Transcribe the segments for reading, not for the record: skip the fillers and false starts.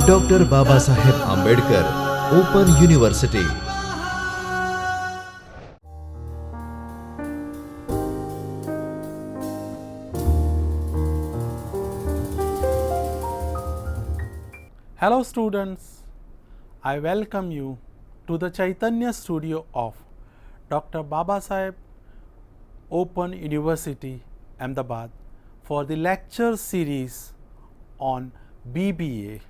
Dr. Babasaheb Ambedkar Open University. Hello students, I welcome you to the Chaitanya studio of Dr. Babasaheb Open University, Ahmedabad for the lecture series on BBA.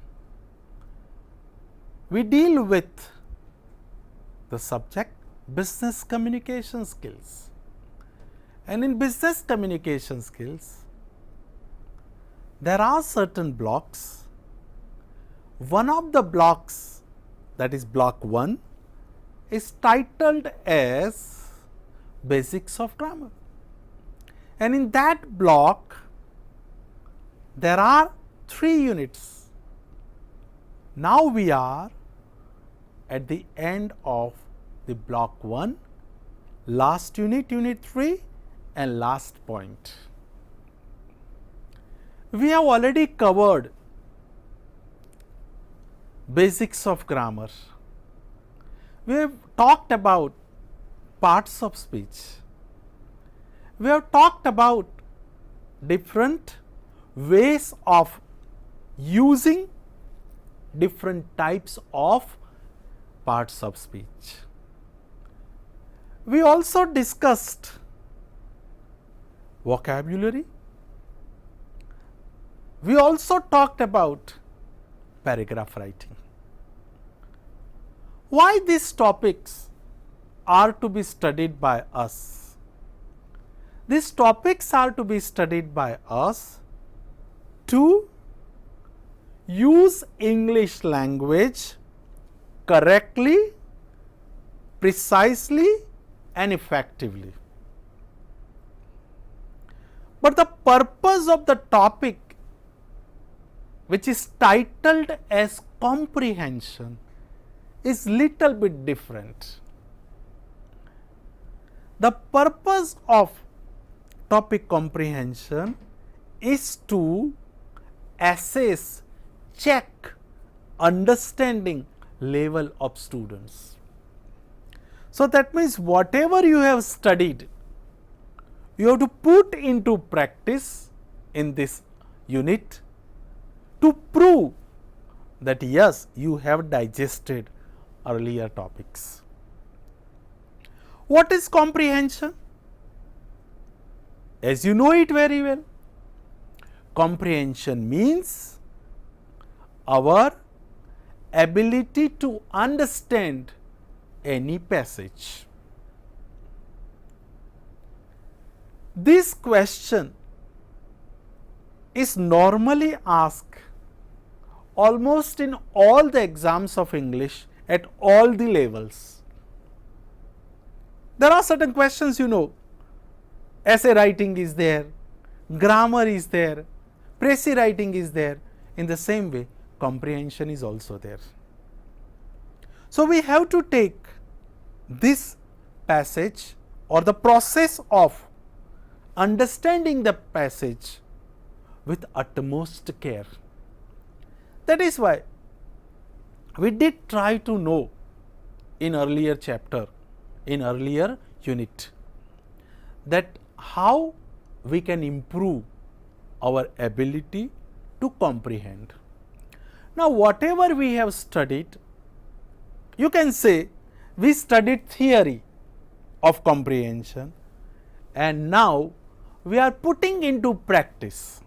We deal with the subject business communication skills, and in business communication skills there are certain blocks. One of the blocks, that is block 1, is titled as Basics of Grammar, and in that block there are 3 units. Now we are at the end of the block 1, last unit, unit 3, and last point. We have already covered basics of grammar. We have talked about parts of speech. We have talked about different ways of using different types of parts of speech. We also discussed vocabulary. We also talked about paragraph writing. Why these topics are to be studied by us? These topics are to be studied by us to use English language correctly, precisely, and effectively. But the purpose of the topic, which is titled as comprehension, is little bit different. The purpose of topic comprehension is to assess, check understanding level of students. So that means whatever you have studied, you have to put into practice in this unit to prove that yes, you have digested earlier topics. What is comprehension? As you know it very well, comprehension means our ability to understand any passage. This question is normally asked almost in all the exams of English at all the levels. There are certain questions, you know, essay writing is there, grammar is there, précis writing is there. In the same way, comprehension is also there. So we have to take this passage or the process of understanding the passage with utmost care. That is why we did try to know in earlier chapter, in earlier unit, that how we can improve our ability to comprehend. Now, whatever we have studied, you can say we studied theory of comprehension, and now we are putting into practice.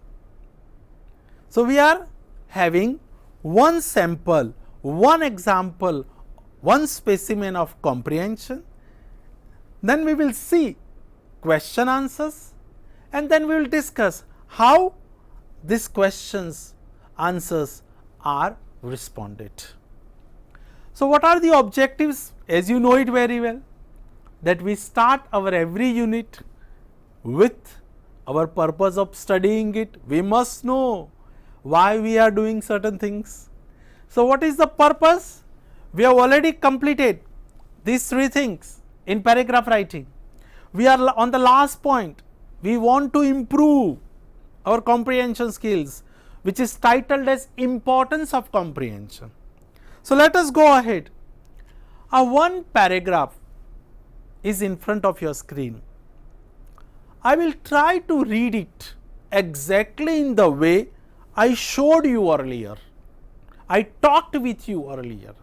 So, we are having one sample, one example, one specimen of comprehension, then we will see question answers, and then we will discuss how these questions answers are responded. So, what are the objectives? As you know it very well, that we start our every unit with our purpose of studying it. We must know why we are doing certain things. So, what is the purpose? We have already completed these 3 things in paragraph writing. We are on the last point. We want to improve our comprehension skills. which is titled as Importance of Comprehension. So, let us go ahead. One paragraph is in front of your screen. I will try to read it exactly in the way I showed you earlier. I talked with you earlier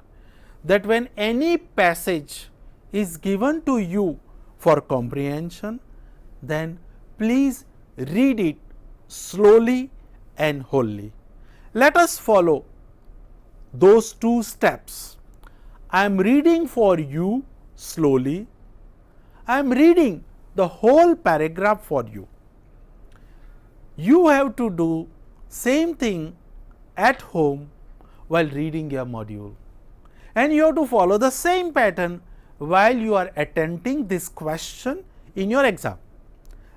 that when any passage is given to you for comprehension, then please read it slowly and wholly. Let us follow those two steps. I am reading for you slowly. I am reading the whole paragraph for you. You have to do same thing at home while reading your module, and you have to follow the same pattern while you are attempting this question in your exam.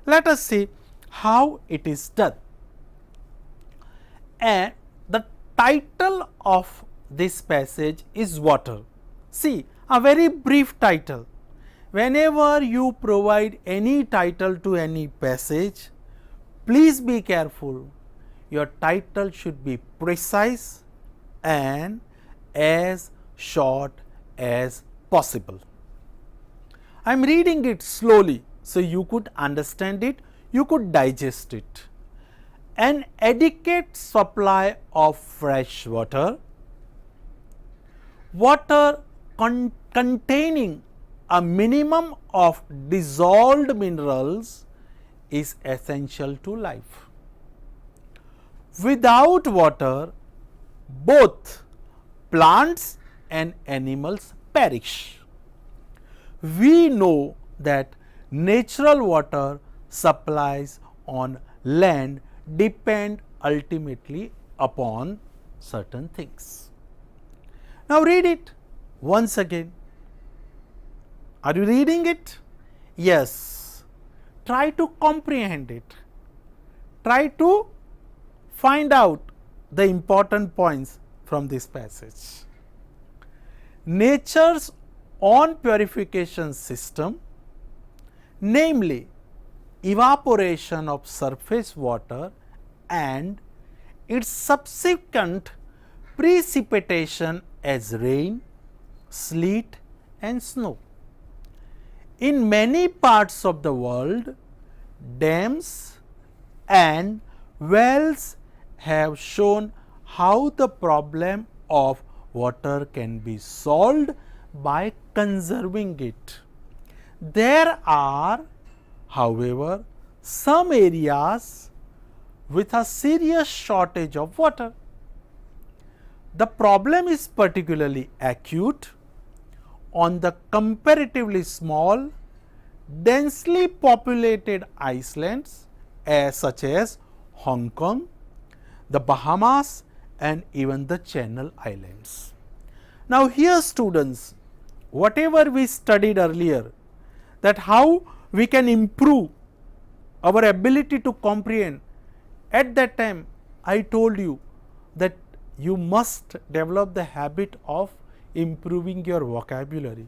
Let us see how it is done. And the title of this passage is water. See, a very brief title. Whenever you provide any title to any passage, please be careful. Your title should be precise and as short as possible. I am reading it slowly, so you could understand it, you could digest it. An adequate supply of fresh water, water containing a minimum of dissolved minerals is essential to life. Without water, both plants and animals perish. We know that natural water supplies on land depend ultimately upon certain things. Now read it once again. Are you reading it? Yes. Try to comprehend it. Try to find out the important points from this passage. Nature's own purification system, namely evaporation of surface water and its subsequent precipitation as rain, sleet and snow. In many parts of the world, dams and wells have shown how the problem of water can be solved by conserving it. There are, however, some areas with a serious shortage of water. The problem is particularly acute on the comparatively small, densely populated islands such as Hong Kong, the Bahamas and even the Channel Islands. Now here students, whatever we studied earlier, that how we can improve our ability to comprehend, at that time I told you that you must develop the habit of improving your vocabulary.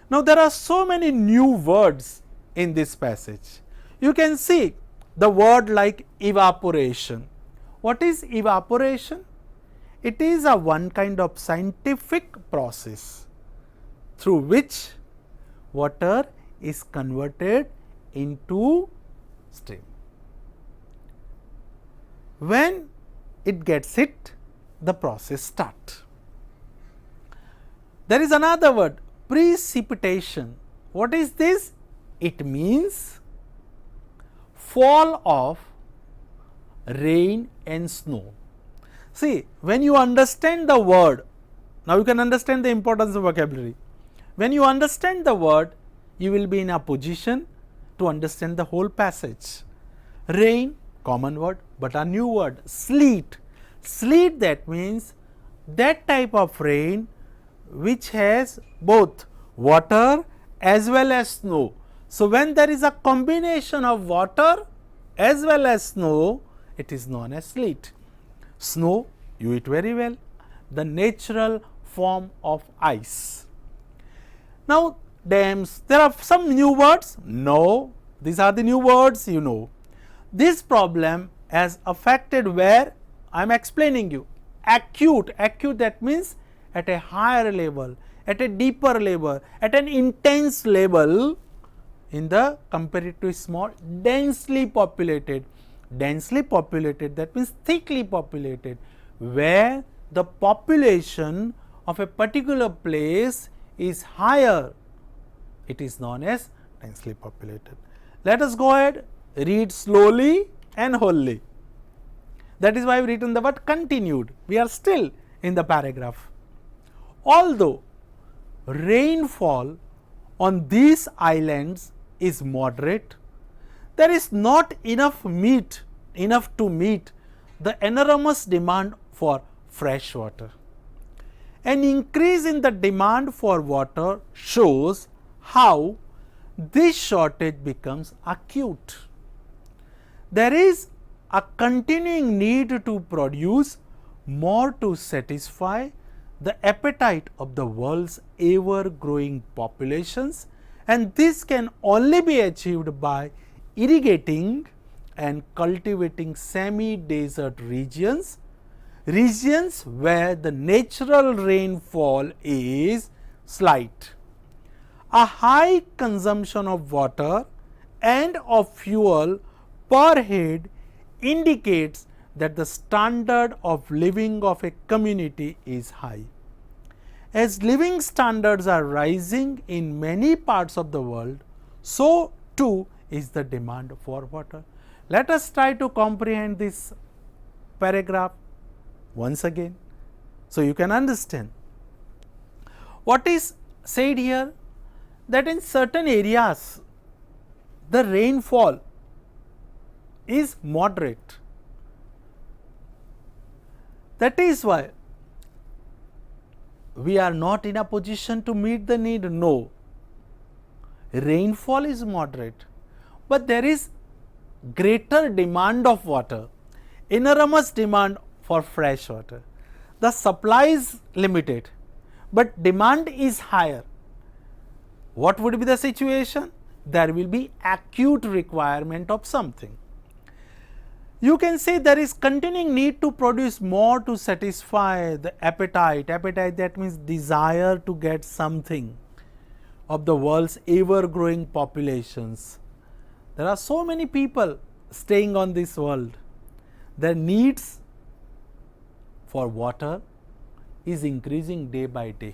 Now there are so many new words in this passage. You can see the word like evaporation. What is evaporation? It is a one kind of scientific process through which water is converted into steam. When it gets hit, the process starts. There is another word, precipitation. What is this? It means fall of rain and snow. See, when you understand the word, now you can understand the importance of vocabulary. When you understand the word, you will be in a position to understand the whole passage. Rain, common word, but a new word, sleet. Sleet, that means that type of rain which has both water as well as snow. So when there is a combination of water as well as snow, it is known as sleet. Snow, you eat very well, the natural form of ice. Now dams, there are some new words? No, these are the new words, you know. This problem has affected where? I am explaining you. Acute, that means at a higher level, at a deeper level, at an intense level in the comparatively small, densely populated. Densely populated, that means thickly populated, where the population of a particular place is higher. It is known as densely populated. Let us go ahead, read slowly and wholly. That is why I have written the word continued. We are still in the paragraph. Although rainfall on these islands is moderate, there is not enough to meet the enormous demand for fresh water. An increase in the demand for water shows how this shortage becomes acute. There is a continuing need to produce more to satisfy the appetite of the world's ever growing populations, and this can only be achieved by irrigating and cultivating semi-desert regions, where the natural rainfall is slight. A high consumption of water and of fuel per head indicates that the standard of living of a community is high. As living standards are rising in many parts of the world, so too is the demand for water. Let us try to comprehend this paragraph once again, so you can understand. What is said here? That in certain areas the rainfall is moderate. That is why we are not in a position to meet the need. No, rainfall is moderate, but there is greater demand of water, enormous demand for fresh water. The supply is limited, but demand is higher. What would be the situation? There will be acute requirement of something. You can say there is continuing need to produce more to satisfy the appetite. Appetite, that means desire to get something, of the world's ever growing populations. There are so many people staying on this world. Their needs for water is increasing day by day.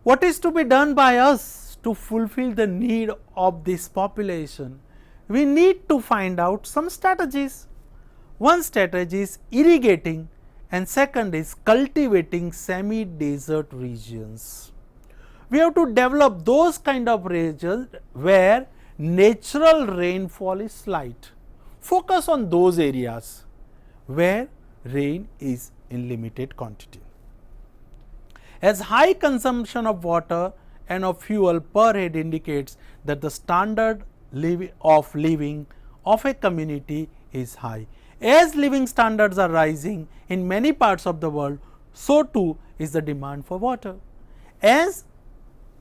What is to be done by us to fulfill the need of this population? We need to find out some strategies. One strategy is irrigating, and second is cultivating semi-desert regions. We have to develop those kind of regions where natural rainfall is slight. Focus on those areas where rain is in limited quantity. As high consumption of water and of fuel per head indicates that the standard of living of a community is high. As living standards are rising in many parts of the world, so too is the demand for water. As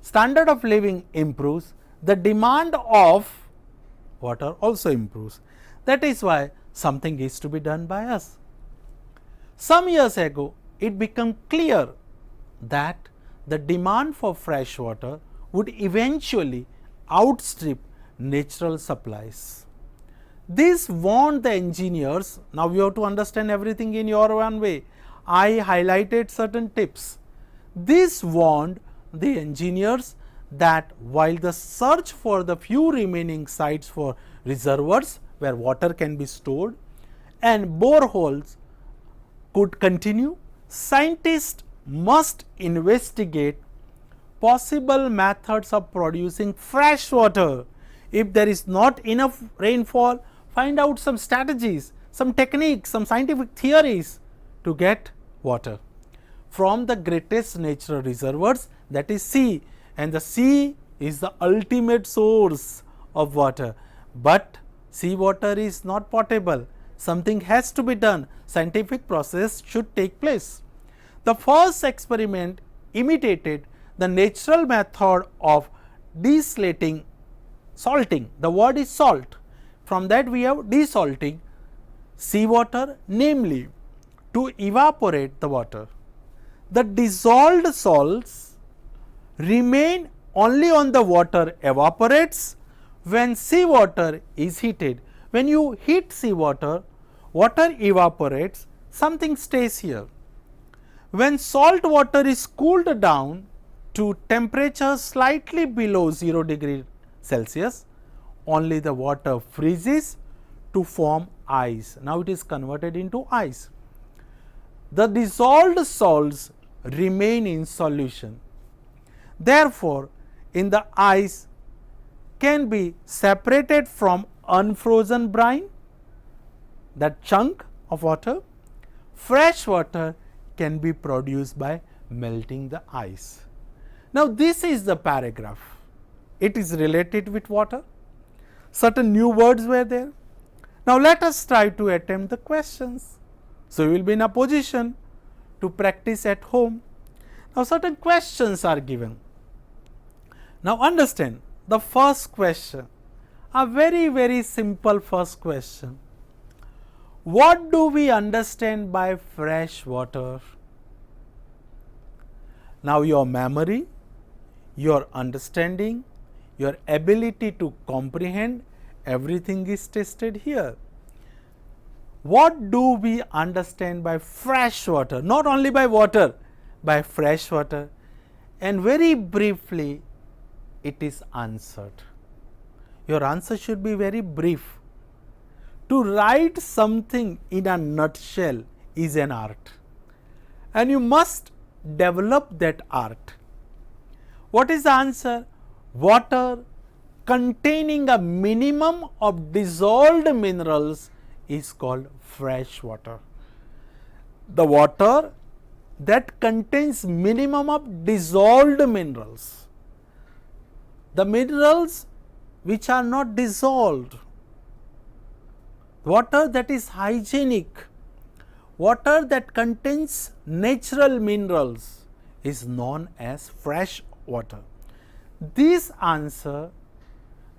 standard of living improves, the demand of water also improves. That is why something is to be done by us. Some years ago, it became clear that the demand for fresh water would eventually outstrip natural supplies. This warned the engineers. Now you have to understand everything in your own way. I highlighted certain tips. This warned the engineers that while the search for the few remaining sites for reservoirs where water can be stored and boreholes could continue, scientists must investigate possible methods of producing fresh water. If there is not enough rainfall, find out some strategies, some techniques, some scientific theories to get water from the greatest natural reservoirs, that is sea, and the sea is the ultimate source of water. But sea water is not potable. Something has to be done. Scientific process should take place. The first experiment imitated the natural method of desalting, salting. The word is salt. From that we have desalting. seawater, namely to evaporate the water. The dissolved salts remain only on the water evaporates when seawater is heated. When you heat seawater, water evaporates, something stays here. When salt water is cooled down to temperature slightly below 0 degree Celsius, only the water freezes to form ice. Now, it is converted into ice. The dissolved salts remain in solution. Therefore, in the ice can be separated from unfrozen brine, that chunk of water. Fresh water can be produced by melting the ice. Now, this is the paragraph. It is related with water. Certain new words were there. Now, let us try to attempt the questions. So, we will be in a position to practice at home. Now, certain questions are given. Now, understand the first question, a very simple first question. What do we understand by fresh water? Now, your memory, your understanding, your ability to comprehend, everything is tested here. What do we understand by fresh water? Not only by water, by fresh water, and very briefly it is answered. Your answer should be very brief. To write something in a nutshell is an art, and you must develop that art. What is the answer? Water containing a minimum of dissolved minerals is called fresh water. The water that contains minimum of dissolved minerals, the minerals which are not dissolved, water that is hygienic, water that contains natural minerals is known as fresh water. This answer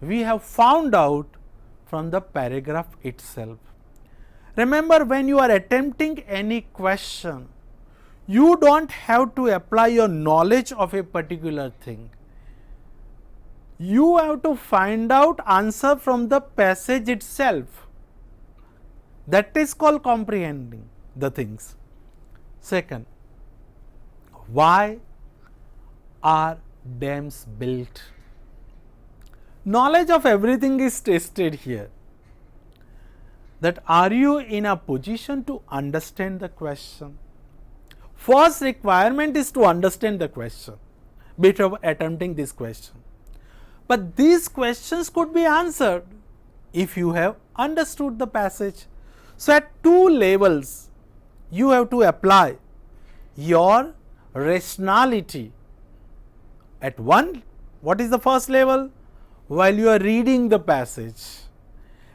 we have found out from the paragraph itself. Remember, when you are attempting any question, you do not have to apply your knowledge of a particular thing. You have to find out answer from the passage itself. That is called comprehending the things. Second, why are dams built? Knowledge of everything is tested here. That are you in a position to understand the question? First requirement is to understand the question before attempting this question. But these questions could be answered if you have understood the passage. So, at two levels you have to apply your rationality. At one, what is the first level? While you are reading the passage.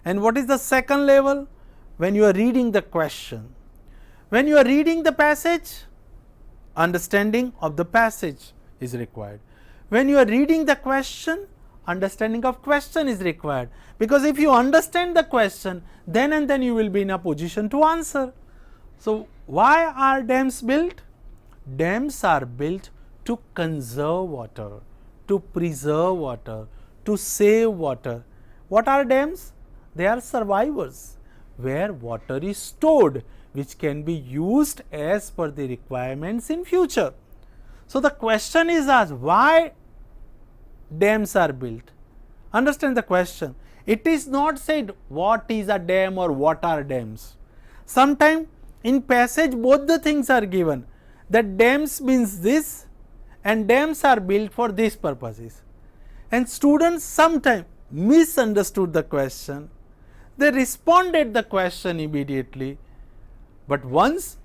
And what is the second level? When you are reading the question. When you are reading the passage, understanding of the passage is required. When you are reading the question, understanding of question is required, because if you understand the question, then and then you will be in a position to answer. So, why are dams built? Dams are built to conserve water, to preserve water, to save water. What are dams? They are survivors where water is stored, which can be used as per the requirements in future. So, the question is asked, why dams are built? Understand the question. It is not said what is a dam or what are dams. Sometimes in passage both the things are given, that dams means this and dams are built for these purposes. And students sometimes misunderstood the question. They responded the question immediately, but once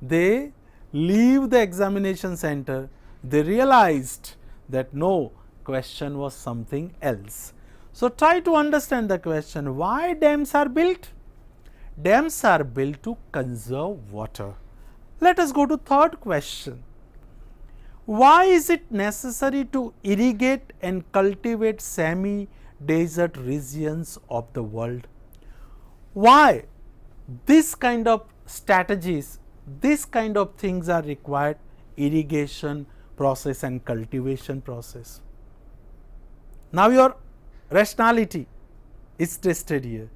they leave the examination center, they realized that no, question was something else. So, try to understand the question, why dams are built? Dams are built to conserve water. Let us go to third question. Why is it necessary to irrigate and cultivate semi-desert regions of the world? Why? this kind of strategies, this kind of things are required: irrigation process and cultivation process. Now your rationality is tested here,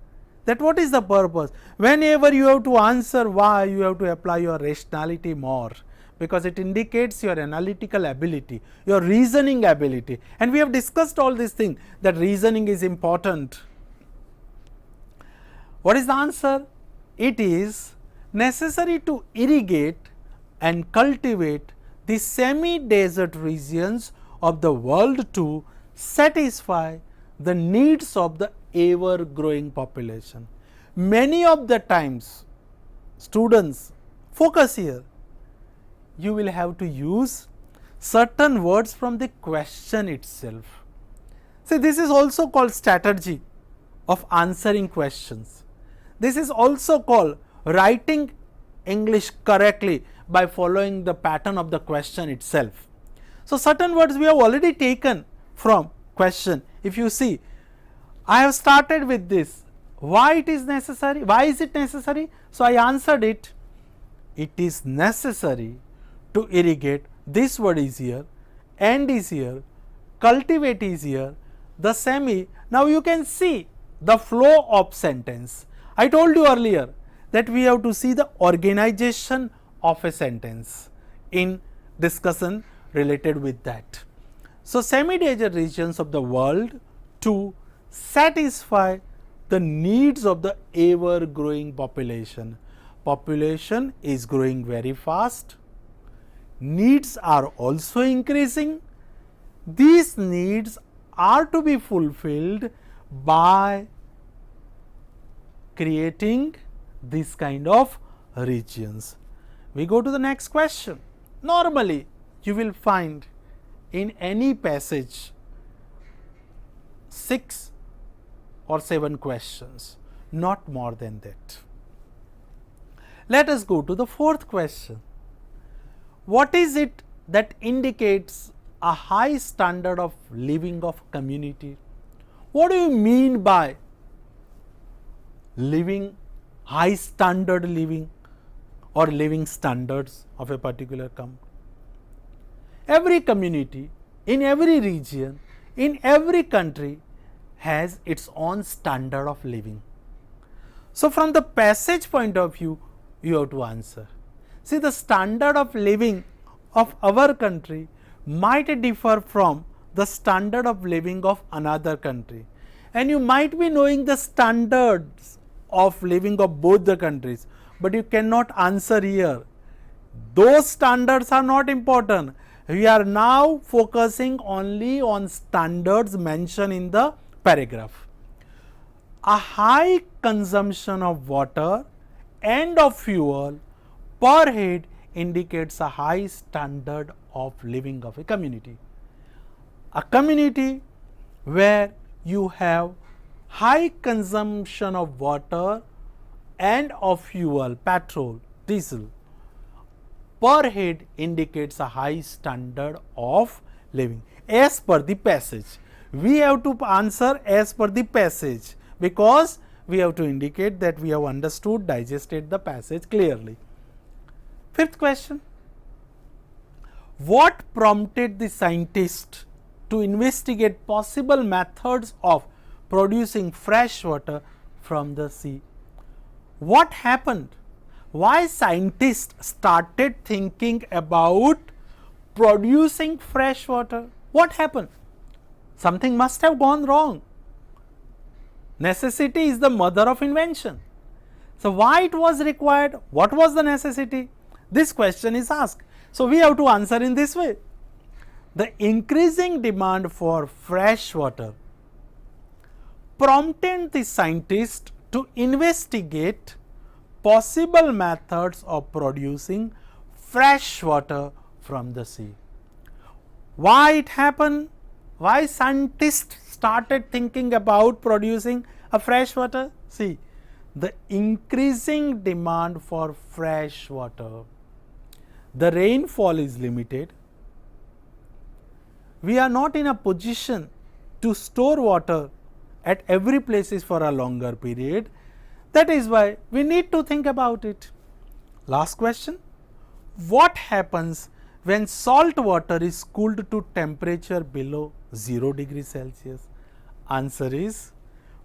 that what is the purpose. Whenever you have to answer why, you have to apply your rationality more, because it indicates your analytical ability, your reasoning ability, and we have discussed all these things, that reasoning is important. What is the answer? It is necessary to irrigate and cultivate the semi-desert regions of the world to satisfy the needs of the ever growing population. Many of the times, students, focus here, you will have to use certain words from the question itself. See, this is also called strategy of answering questions. This is also called writing English correctly by following the pattern of the question itself. So, certain words we have already taken from question. If you see, I have started with this, why it is necessary, why is it necessary? So, I answered it, it is necessary to irrigate, this word is here, and is here, cultivate is here, the semi. Now, you can see the flow of sentence. I told you earlier that we have to see the organization of a sentence in discussion related with that. So, semi-desert regions of the world to satisfy the needs of the ever growing population. Population is growing very fast, needs are also increasing. These needs are to be fulfilled by creating this kind of regions. We go to the next question. Normally, you will find in any passage 6 or 7 questions, not more than that. Let us go to the 4th question. What is it that indicates a high standard of living of community? What do you mean by living, high standard living or living standards of a particular community? Every community, in every region, in every country has its own standard of living. So, from the passage point of view, you have to answer. See, the standard of living of our country might differ from the standard of living of another country, and you might be knowing the standards of living of both the countries, but you cannot answer here. Those standards are not important. We are now focusing only on standards mentioned in the paragraph. A high consumption of water and of fuel per head indicates a high standard of living of a community. A community where you have high consumption of water and of fuel, petrol, diesel, per head indicates a high standard of living. As per the passage, we have to answer as per the passage, because we have to indicate that we have understood, digested the passage clearly. 5th question. What prompted the scientist to investigate possible methods of producing fresh water from the sea? What happened? Why scientists started thinking about producing fresh water? What happened? Something must have gone wrong. Necessity is the mother of invention. So, why it was required? What was the necessity? This question is asked. So, we have to answer in this way. The increasing demand for fresh water prompted the scientist to investigate possible methods of producing fresh water from the sea. Why it happened? Why scientists started thinking about producing a fresh water? See, the increasing demand for fresh water. The rainfall is limited. We are not in a position to store water at every places for a longer period. That is why we need to think about it. Last question. What happens when salt water is cooled to temperature below 0 degrees Celsius? Answer is,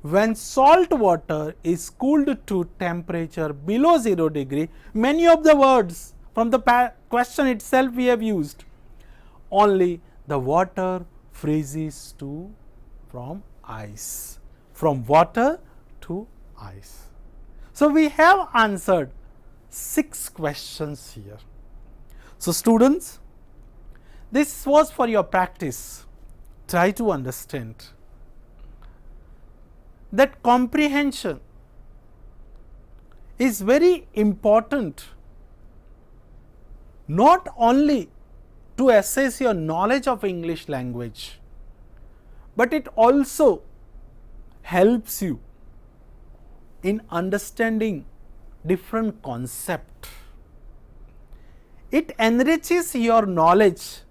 when salt water is cooled to temperature below 0 degree, many of the words from the question itself we have used. Only the water freezes to from ice, from water to ice. So we have answered 6 questions here. So students, this was for your practice. Try to understand that comprehension is very important, not only to assess your knowledge of English language, but it also helps you in understanding different concepts. It enriches your knowledge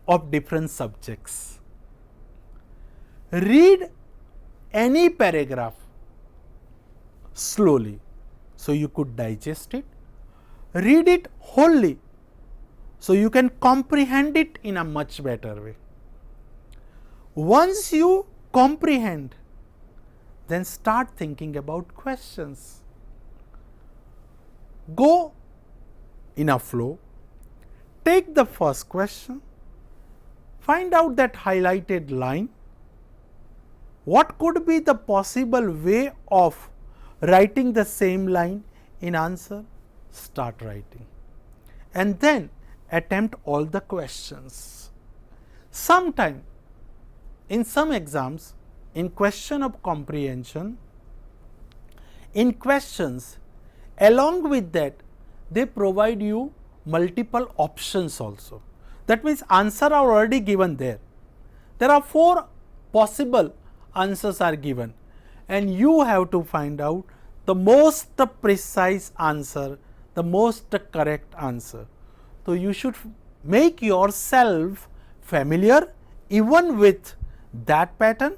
of different subjects. Read any paragraph slowly so you could digest it. Read it wholly so you can comprehend it in a much better way. Once you comprehend, then start thinking about questions. Go in a flow, take the first question, find out that highlighted line. What could be the possible way of writing the same line in answer? Start writing, and then attempt all the questions. Sometime in some exams, in question of comprehension, in questions, along with that, they provide you multiple options also. That means answer are already given there. There are 4 possible answers are given, and you have to find out the most precise answer, the most correct answer. So you should make yourself familiar even with that pattern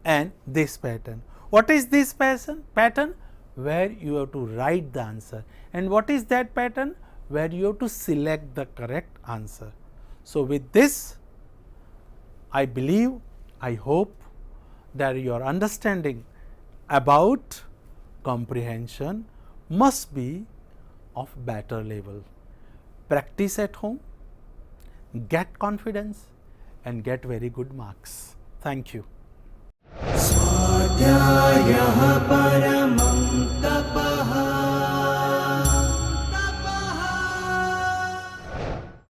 and this pattern. What is this pattern? Where you have to write the answer. And what is that pattern? Where you have to select the correct answer. So with this, I believe, I hope that your understanding about comprehension must be of better level. Practice at home, get confidence, and get very good marks. Thank you. स्वाध्यायः परमं तप